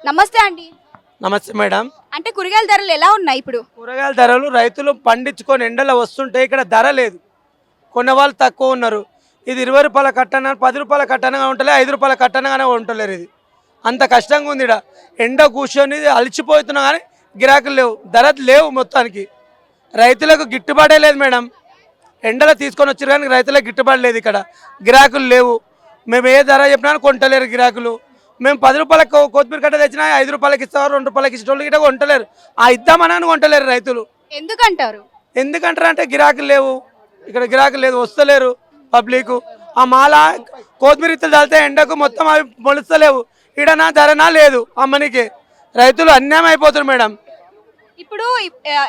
నమస్తే అండి. నమస్తే మేడం. అంటే కూరగాయల ధరలు ఎలా ఉన్నాయి ఇప్పుడు? కూరగాయల ధరలు రైతులు పండించుకొని ఎండలో వస్తుంటే ఇక్కడ ధర లేదు, కొన్న వాళ్ళు తక్కువ ఉన్నారు. ఇది 20 రూపాయల కట్టన 10 రూపాయల కట్టనగా ఉంటలే, 5 రూపాయల కట్టనగానే ఉంటలేరు. ఇది అంత కష్టంగా ఉంది. ఇక్కడ ఎండ కూర్చొని అలిచిపోతున్నా కానీ గిరాకులు లేవు, ధరలు లేవు. మొత్తానికి రైతులకు గిట్టుబాటే లేదు మేడం. ఎండలో తీసుకొని వచ్చారు కానీ రైతులకు గిట్టుబాటు లేదు. ఇక్కడ గిరాకులు లేవు. మేము ఏ ధర చెప్పినా కొంటలేరు గిరాకులు. మేము 10 రూపాయలకు కొత్తిమీర కట్ట తెచ్చినా 5 రూపాయలకి ఇస్తారు, 2 రూపాయలకి ఇచ్చేటోళ్ళు గిట్ట కొంటలేరు. ఇద్దామని కొంటలేరు రైతులు. ఎందుకంటారు? ఎందుకంటారు అంటే గిరాకులు లేవు. ఇక్కడ గిరాకులు లేదు, వస్తలేరు పబ్లిక్. ఆ మాల కొత్తిమీర ఇత్తలు చల్లితే ఎండకు మొత్తం అవి మొలుస్తలేవు. ఈడనా ధరనా లేదు అమ్మనికి. రైతులు అన్యాయం అయిపోతున్నారు మేడం. ఇప్పుడు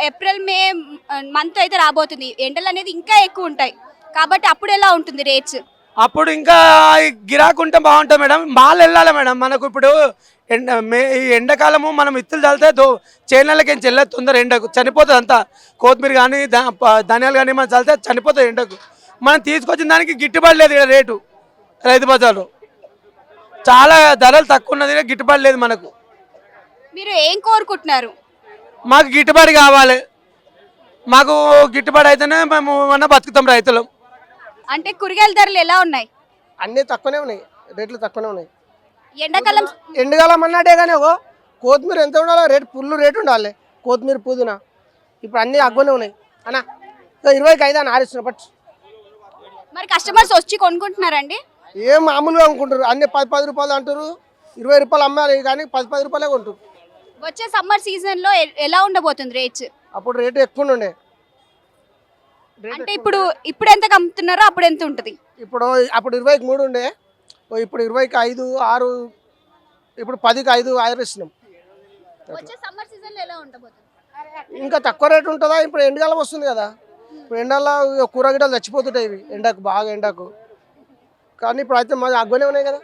ఏప్రిల్ మే మంత్ అయితే రాబోతుంది, ఎండలు అనేది ఇంకా ఎక్కువ ఉంటాయి కాబట్టి అప్పుడు ఎలా ఉంటుంది రేట్స్? అప్పుడు ఇంకా గిరాకు ఉంటే బాగుంటుంది మేడం. మాల్ వెళ్ళాలి మేడం. మనకు ఇప్పుడు ఈ ఎండాకాలము మనం ఇత్తులు చల్లితే చేనులకి ఏం చెల్లదు, తొందర ఎండకు చనిపోతుంది అంతా. కొత్తిమీర కానీ ధనియాలు కానీ మనం చల్లితే చనిపోతుంది ఎండకు. మనం తీసుకొచ్చిన దానికి గిట్టుబాటు లేదు ఇక్కడ రేటు. రైతు బజార్లో చాలా ధరలు తక్కువ ఉన్నది, గిట్టుబాటు లేదు మనకు. మీరు ఏం కోరుకుంటున్నారు? మాకు గిట్టుబాటు కావాలి. మాకు గిట్టుబాటు అయితేనే మేము ఏమన్నా బతుకుతాం రైతులు. అంటే కూరగాయల ధరలు ఎలా ఉన్నాయి? అన్నీ తక్కువనే ఉన్నాయి, రేట్లు తక్కువనే ఉన్నాయి. ఎండాకాలం అన్నట్టే కానీ కొత్తిమీర ఎంత ఉండాలో రేటు ఫుల్ రేటు ఉండాలి. కొత్తిమీర పుదీనా ఇప్పుడు అన్నీ అగ్గునే ఉన్నాయి అన్న. 20కి 5 అని ఆరిస్తున్నా పట్టు. మరి కస్టమర్స్ వచ్చి కొనుక్కుంటున్నారండి? ఏం మామూలుగా అనుకుంటారు, అన్ని 10 రూపాయలు అంటారు. 20 రూపాయలు అమ్మాలి కానీ 10 రూపాయలే కొంటారు. వచ్చే సమ్మర్ సీజన్ లో ఎలా ఉండబోతుంది రేట్స్? అప్పుడు రేటు ఎక్కువ ఉండే. అంటే ఇప్పుడు ఎంత అమ్ముతున్నారో అప్పుడు ఎంత ఉంటుంది? అప్పుడు 20కి 3 ఉండే, ఇప్పుడు 20కి 5, 6, ఇప్పుడు 10కి 5 ఆరిస్తున్నాం. వచ్చే సమ్మర్ సీజన్ లో ఎలా ఉండబోతుంది? ఇంకా తక్కువ రేటు ఉంటుందా? ఇప్పుడు ఎండకాలం వస్తుంది కదా, ఇప్పుడు ఎండల్లో కూరగాయలు చచ్చిపోతుంటాయి ఇవి ఎండకు, బాగా ఎండకు. కానీ ఇప్పుడు అయితే మాది అగ్గునే ఉన్నాయి కదా.